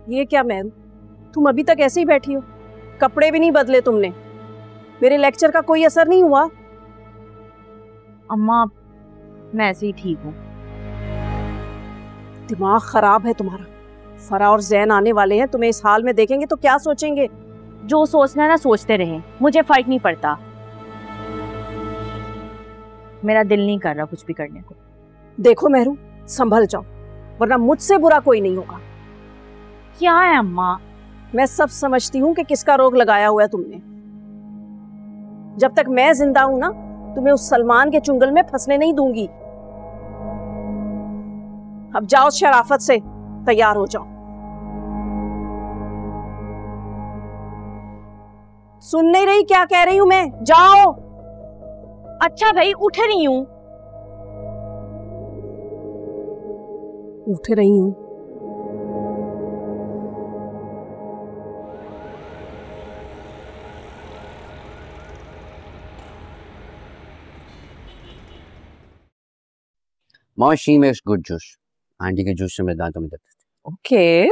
ये क्या मेहरू, तुम अभी तक ऐसे ही बैठी हो? कपड़े भी नहीं बदले तुमने। मेरे लेक्चर का कोई असर नहीं हुआ? अम्मा मैं ऐसे ही ठीक हूँ। दिमाग खराब है तुम्हारा। फरा और जैन आने वाले हैं, तुम्हें इस हाल में देखेंगे तो क्या सोचेंगे? जो सोचना है ना सोचते रहे, मुझे फर्क नहीं पड़ता। मेरा दिल नहीं कर रहा कुछ भी करने को। देखो मेहरू, संभल जाओ वरना मुझसे बुरा कोई नहीं होगा। क्या है अम्मा? मैं सब समझती हूँ कि किसका रोग लगाया हुआ है तुमने। जब तक मैं जिंदा हूं ना, तुम्हें उस सलमान के चुंगल में फंसने नहीं दूंगी। अब जाओ शराफत से तैयार हो जाओ। सुन नहीं रही क्या कह रही हूं मैं? जाओ। अच्छा भाई उठ रही हूँ। उठ रही हूँ? Mom, she makes good juice. Aunty के जूस से मेरे दांतों में दर्द है। ओके।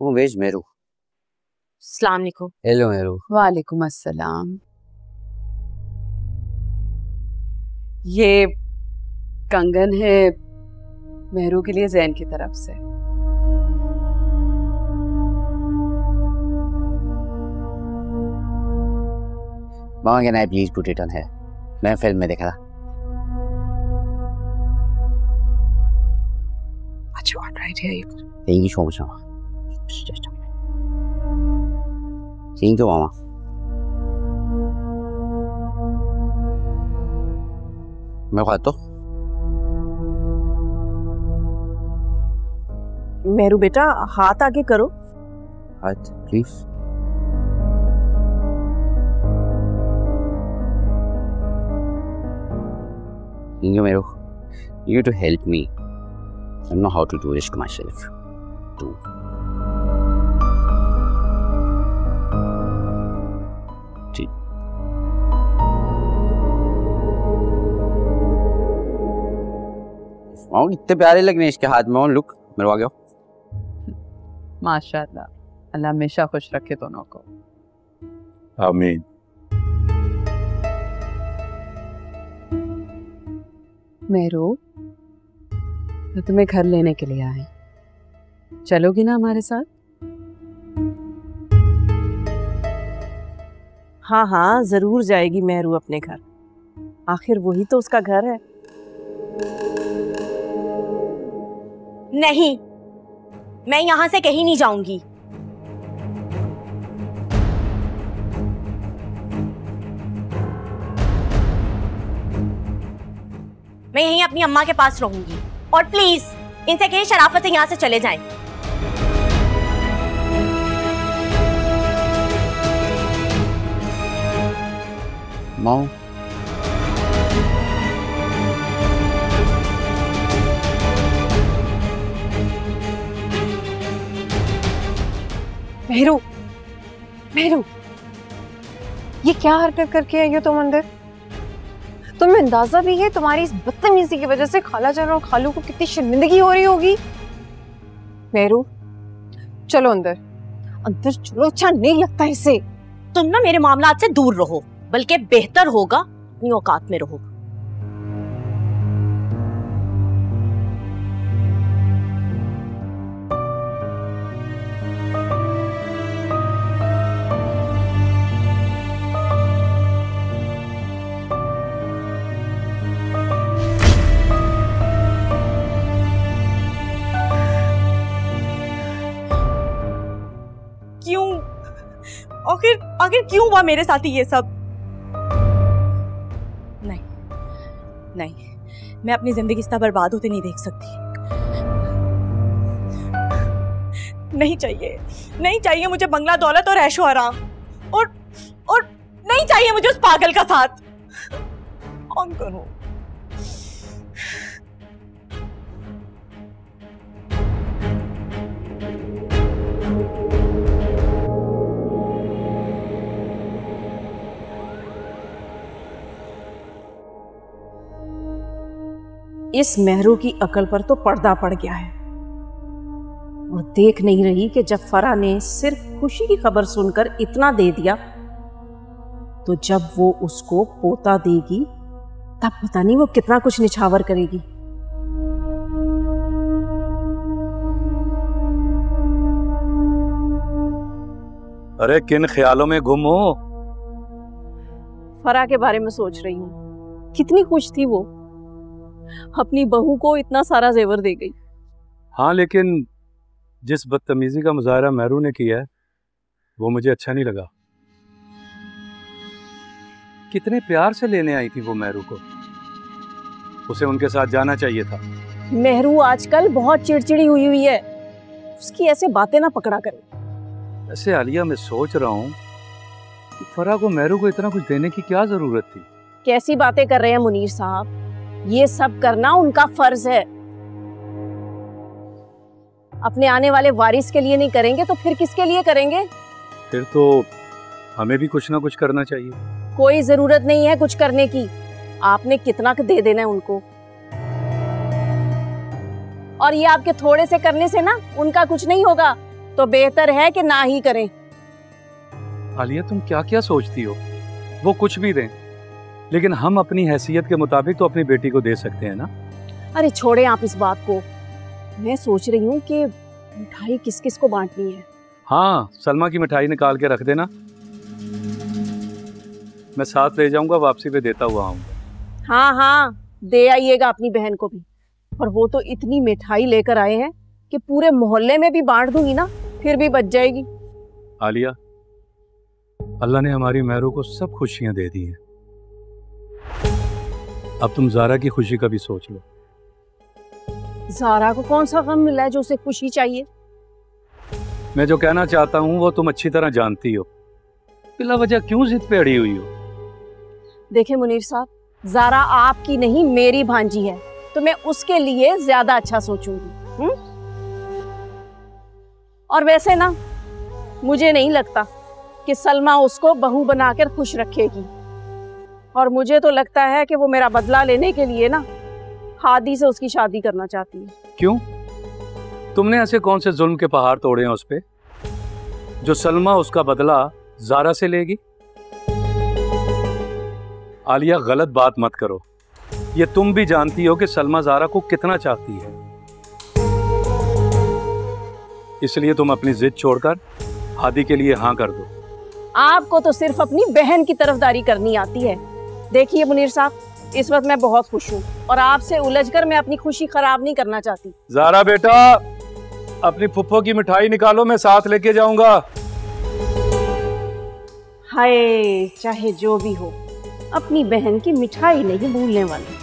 वो वेज मेरू। अस्सलाम वालेकुम। हेलो मेरू। वालेकुम अस्सलाम। ये कंगन है मेहरू के लिए जैन की तरफ से। Mom, can I please put it on hair? मैं फिल्म में देखा था। अच्छा, all right, here you go. Thank you so much, Mama. Just a minute. Thank you, Mama. मैं खाता हूँ। मेरू बेटा, हाथ आगे करो। हाथ, please. Thank you, Meru. You to help me. I don't know how to do this to myself. Too. जी। कितने प्यारे लग रहे हैं इसके हाथ में। और लुक, मेरे आ गया। माशाल्लाह, अल्लाह हमेशा खुश रखे दोनों को। आमीन। मेरू, तो तुम्हें घर लेने के लिए आए, चलोगी ना हमारे साथ? हाँ हाँ, जरूर जाएगी मेहरू अपने घर। आखिर वही तो उसका घर है। नहीं, मैं यहाँ से कहीं नहीं जाऊंगी। मैं यहीं अपनी अम्मा के पास रहूंगी। और प्लीज इनसे कहीं शराफत से यहाँ से चले जाएं। Mom. मेहरू, मेहरू, ये क्या हरकत करके आई हो तुम अंदर? तुम्हें अंदाजा भी है तुम्हारी इस बदतमीजी की वजह से खाला जान और खालू को कितनी शर्मिंदगी हो रही होगी? मेहरू, चलो अंदर, अंदर चलो। अच्छा नहीं लगता इसे। तुम ना मेरे मामलात से दूर रहो, बल्कि बेहतर होगा अपनी औकात में रहो। आखिर क्यों हुआ मेरे साथ ये सब? नहीं नहीं, मैं अपनी जिंदगी इस तरह बर्बाद होते नहीं देख सकती। नहीं चाहिए, नहीं चाहिए मुझे बंगला, दौलत और ऐशो आराम। और नहीं चाहिए मुझे उस पागल का साथ। कौन करूं? इस मेहरू की अकल पर तो पर्दा पड़ गया है वो देख नहीं रही कि जब फरा ने सिर्फ खुशी की खबर सुनकर इतना दे दिया, तो जब वो उसको पोता देगी तब पता नहीं वो कितना कुछ निछावर करेगी। अरे किन ख्यालों में गुम हो? फरा के बारे में सोच रही हूँ। कितनी खुश थी वो, अपनी बहू को इतना सारा जेवर दे गई। हाँ, लेकिन जिस बदतमीजी का मुजाहरा मेहरू ने किया है वो मुझे अच्छा नहीं लगा। कितने प्यार से लेने आई थी वो मेहरू को, उसे उनके साथ जाना चाहिए था। मेहरू आजकल बहुत चिड़चिड़ी हुई हुई है, उसकी ऐसे बातें ना पकड़ा करे। ऐसे आलिया, मैं सोच रहा हूँ कि फरा को मेहरू को इतना कुछ देने की क्या जरूरत थी। कैसी बातें कर रहे हैं मुनीर साहब, ये सब करना उनका फर्ज है। अपने आने वाले वारिस के लिए नहीं करेंगे तो फिर किसके लिए करेंगे? फिर तो हमें भी कुछ ना कुछ करना चाहिए। कोई जरूरत नहीं है कुछ करने की, आपने कितना दे देना है उनको। और ये आपके थोड़े से करने से ना उनका कुछ नहीं होगा, तो बेहतर है कि ना ही करें। आलिया, तुम क्या क्या सोचती हो? वो कुछ भी दें, लेकिन हम अपनी हैसियत के मुताबिक तो अपनी बेटी को दे सकते हैं ना। अरे छोड़े आप इस बात को, मैं सोच रही हूँ कि मिठाई किस किस को बांटनी है। हाँ, सलमा की मिठाई निकाल के रख देना, मैं साथ ले जाऊंगा, वापसी पे देता हुआ आऊंगा। हाँ हाँ, दे आइएगा अपनी बहन को भी। और वो तो इतनी मिठाई लेकर आए हैं कि पूरे मोहल्ले में भी बांट दूंगी ना, फिर भी बच जाएगी। आलिया, अल्लाह ने हमारी मेहरू को सब खुशियां दे दी हैं, अब तुम ज़ारा की खुशी का भी सोच लो। ज़ारा को कौन सा गम मिला है जो उसे खुशी चाहिए? मैं जो कहना चाहता हूँ वो तुम अच्छी तरह जानती हो, बिला वजह क्यों जिद पे अड़ी हुई हो? देखे मुनीर साहब, ज़ारा आपकी नहीं मेरी भांजी है, तो मैं उसके लिए ज्यादा अच्छा सोचूंगी। और वैसे ना मुझे नहीं लगता कि सलमा उसको बहू बनाकर खुश रखेगी, और मुझे तो लगता है कि वो मेरा बदला लेने के लिए ना हादी से उसकी शादी करना चाहती है। क्यों? तुमने ऐसे कौन से जुल्म के पहाड़ तोड़े हैं उस पे जो सलमा उसका बदला ज़ारा से लेगी? आलिया, गलत बात मत करो, ये तुम भी जानती हो कि सलमा ज़ारा को कितना चाहती है, इसलिए तुम अपनी जिद छोड़कर हादी के लिए हाँ कर दो। आपको तो सिर्फ अपनी बहन की तरफदारी करनी आती है। देखिए मुनीर साहब, इस वक्त मैं बहुत खुश हूँ और आपसे उलझकर मैं अपनी खुशी खराब नहीं करना चाहती। ज़ारा बेटा, अपनी फुफ्फो की मिठाई निकालो, मैं साथ लेके जाऊंगा। हाय, चाहे जो भी हो, अपनी बहन की मिठाई नहीं भूलने वाली।